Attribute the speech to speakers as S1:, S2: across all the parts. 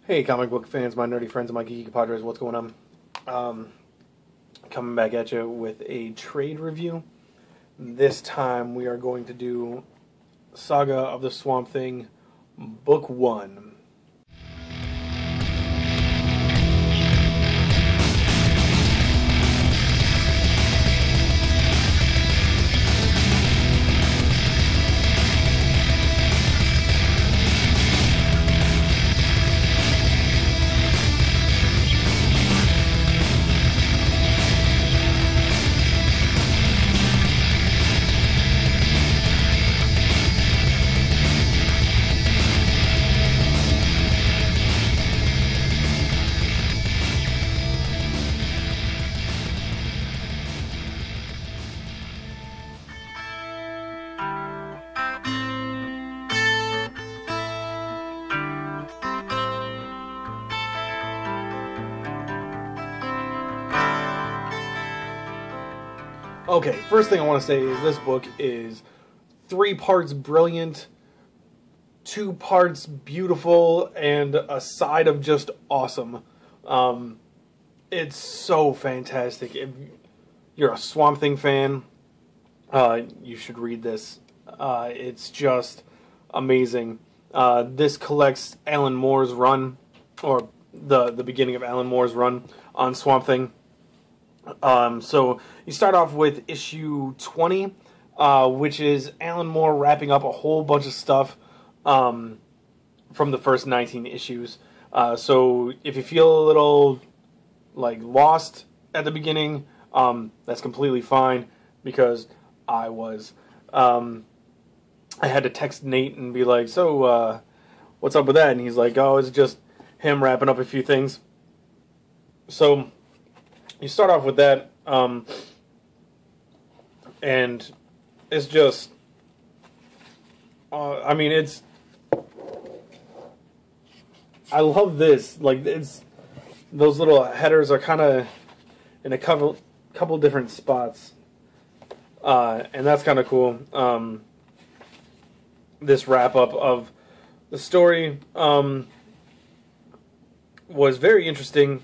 S1: Hey, comic book fans, my nerdy friends, and my geeky padres, what's going on? Coming back at you with a trade review. This time we are going to do Saga of the Swamp Thing, Book 1. Okay, first thing I want to say is this book is 3 parts brilliant, 2 parts beautiful, and a side of just awesome. It's so fantastic. If you're a Swamp Thing fan, you should read this. It's just amazing. This collects Alan Moore's run, or the beginning of Alan Moore's run on Swamp Thing. So you start off with issue 20, which is Alan Moore wrapping up a whole bunch of stuff from the first 19 issues. So if you feel a little like lost at the beginning, that's completely fine, because I was. I had to text Nate and be like, so what's up with that? And he's like, oh, it's just him wrapping up a few things. So you start off with that, and it's just, I mean, it's, I love this, like, it's, those little headers are kind of in a couple different spots, and that's kind of cool. This wrap-up of the story was very interesting.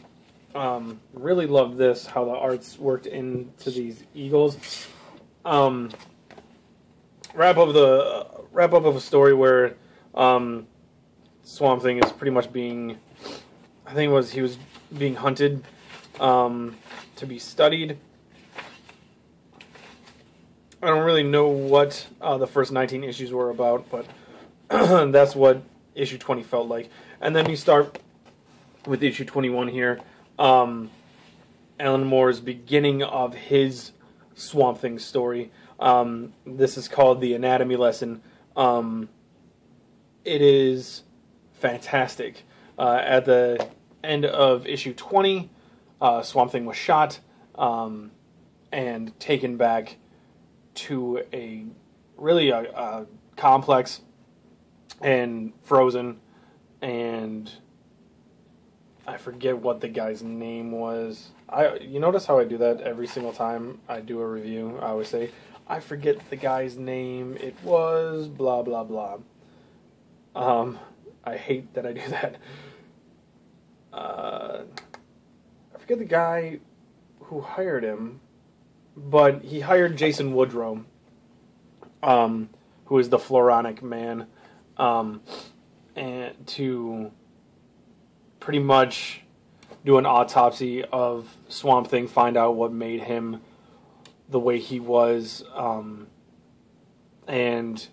S1: Really loved this, how the arts worked into these eagles. Wrap up of a story where Swamp Thing is pretty much being, I think he was being hunted to be studied. I don't really know what the first 19 issues were about, but that's what issue 20 felt like. And then you start with issue 21 here. Alan Moore's beginning of his Swamp Thing story. This is called The Anatomy Lesson. It is fantastic. At the end of issue 20, Swamp Thing was shot and taken back to a really complex and frozen, and I forget what the guy's name was. You notice how I do that every single time I do a review? I always say, I forget the guy's name. It was blah, blah, blah. I hate that I do that. I forget the guy who hired him, but he hired Jason Woodrow, who is the Floronic Man, and to pretty much do an autopsy of Swamp Thing, find out what made him the way he was, and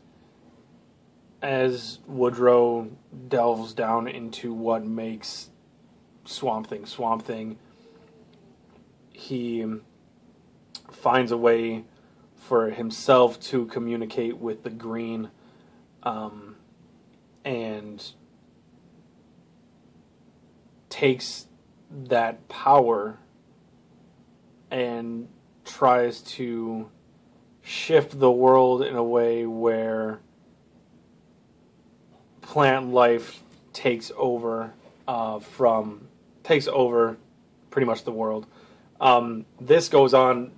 S1: as Woodrow delves down into what makes Swamp Thing, he finds a way for himself to communicate with the Green, and takes that power and tries to shift the world in a way where plant life takes over pretty much the world. This goes on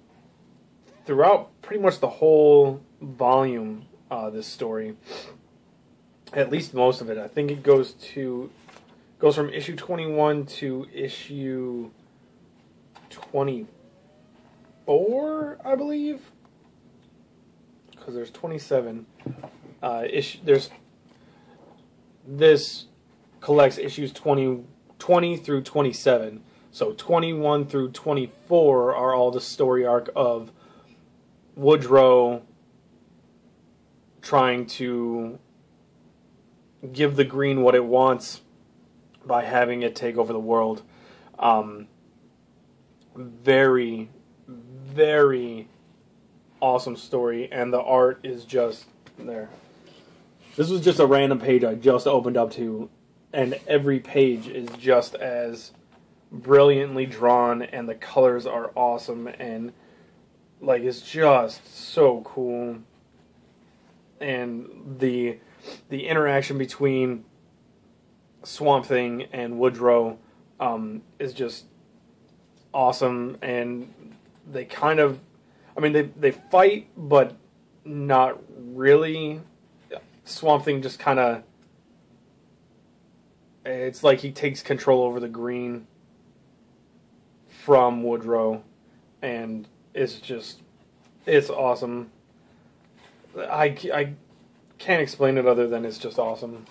S1: throughout pretty much the whole volume, this story. At least most of it. I think it goes to Goes from issue 21 to issue 24, I believe. Because there's 27. This collects issues 20 through 27. So 21 through 24 are all the story arc of Woodrow trying to give the Green what it wants by having it take over the world. Very, very awesome story, and the art is just there. This was just a random page I just opened up to, and every page is just as brilliantly drawn, and the colors are awesome, and like it's just so cool. And the interaction between Swamp Thing and Woodrow is just awesome, and they kind of, I mean, they fight, but not really. Swamp Thing just kind of, it's like he takes control over the Green from Woodrow, and it's awesome. I can't explain it other than it's just awesome.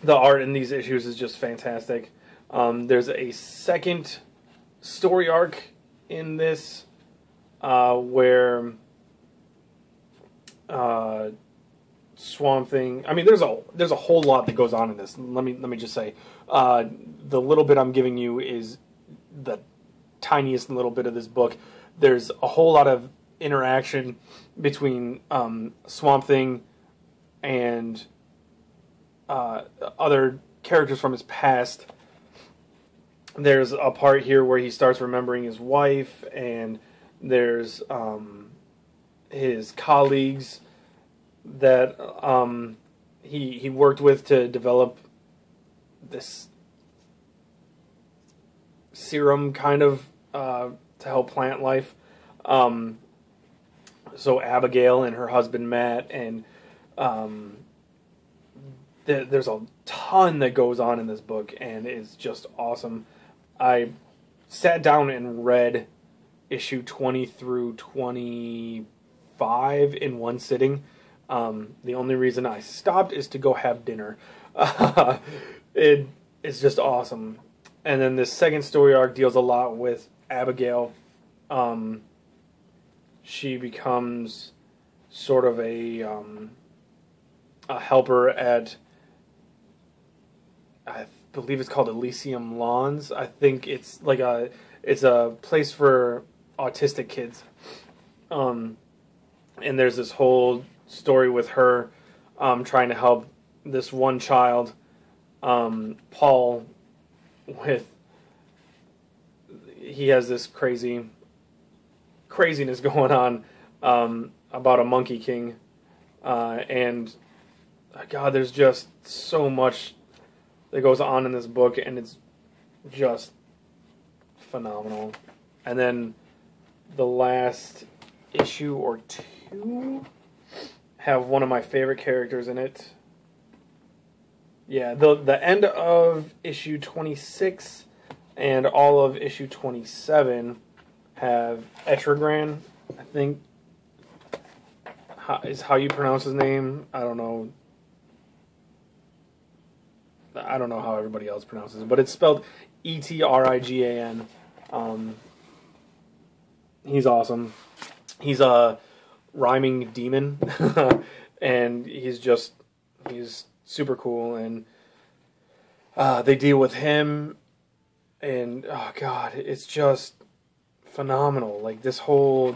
S1: The art in these issues is just fantastic. There's a second story arc in this where Swamp Thing. I mean, there's a whole lot that goes on in this. Let me just say, the little bit I'm giving you is the tiniest little bit of this book. There's a whole lot of interaction between Swamp Thing and other characters from his past. There's a part here where he starts remembering his wife, and there's his colleagues that he worked with to develop this serum kind of to help plant life. So Abigail and her husband Matt, and there's a ton that goes on in this book, and it's just awesome. I sat down and read issue 20 through 25 in one sitting. The only reason I stopped is to go have dinner. It's just awesome. And then this second story arc deals a lot with Abigail. She becomes sort of a helper at, I believe it's called Elysium Lawns. I think it's like it's a place for autistic kids. And there's this whole story with her trying to help this one child, Paul, with, he has this craziness going on about a Monkey King, and God, there's just so much that goes on in this book, and it's just phenomenal. And then the last issue or two have one of my favorite characters in it. Yeah, the end of issue 26 and all of issue 27 have Etragran, I think is how you pronounce his name. I don't know how everybody else pronounces it, but it's spelled Etrigan. He's awesome. He's a rhyming demon, and he's super cool, and they deal with him, and oh God, it's just phenomenal. Like, this whole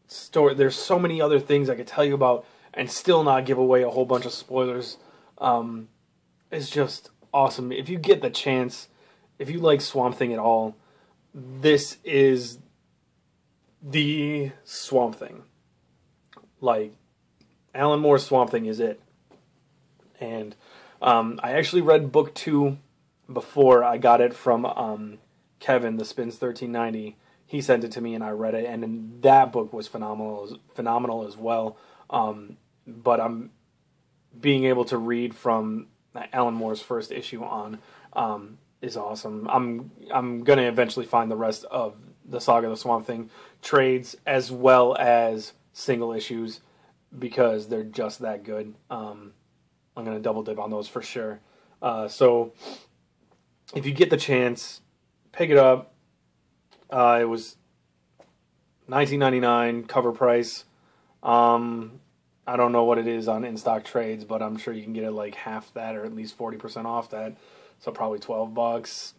S1: story, there's so many other things I could tell you about and still not give away a whole bunch of spoilers. It's just awesome. If you get the chance, if you like Swamp Thing at all, this is the Swamp Thing. Like, Alan Moore's Swamp Thing is it. And I actually read book 2 before I got it from Kevin, the Spins 1390. He sent it to me and I read it, and that book was phenomenal as well. But I'm being able to read from Alan Moore's first issue on is awesome. I'm gonna eventually find the rest of the Saga of the Swamp Thing trades as well as single issues because they're just that good. I'm gonna double dip on those for sure. So if you get the chance, pick it up. It was $19.99 cover price. I don't know what it is on in-stock trades, but I'm sure you can get it like half that or at least 40% off that. So probably $12.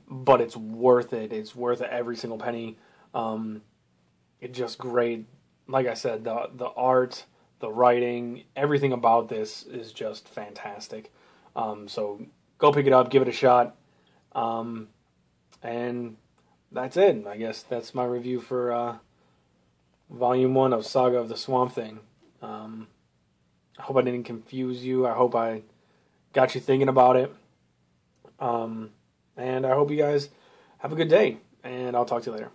S1: But it's worth it. It's worth it every single penny. It's just great. Like I said, the art, the writing, everything about this is just fantastic. So go pick it up, give it a shot. And that's it. I guess that's my review for Volume 1 of Saga of the Swamp Thing. I hope I didn't confuse you. I hope I got you thinking about it. And I hope you guys have a good day. And I'll talk to you later.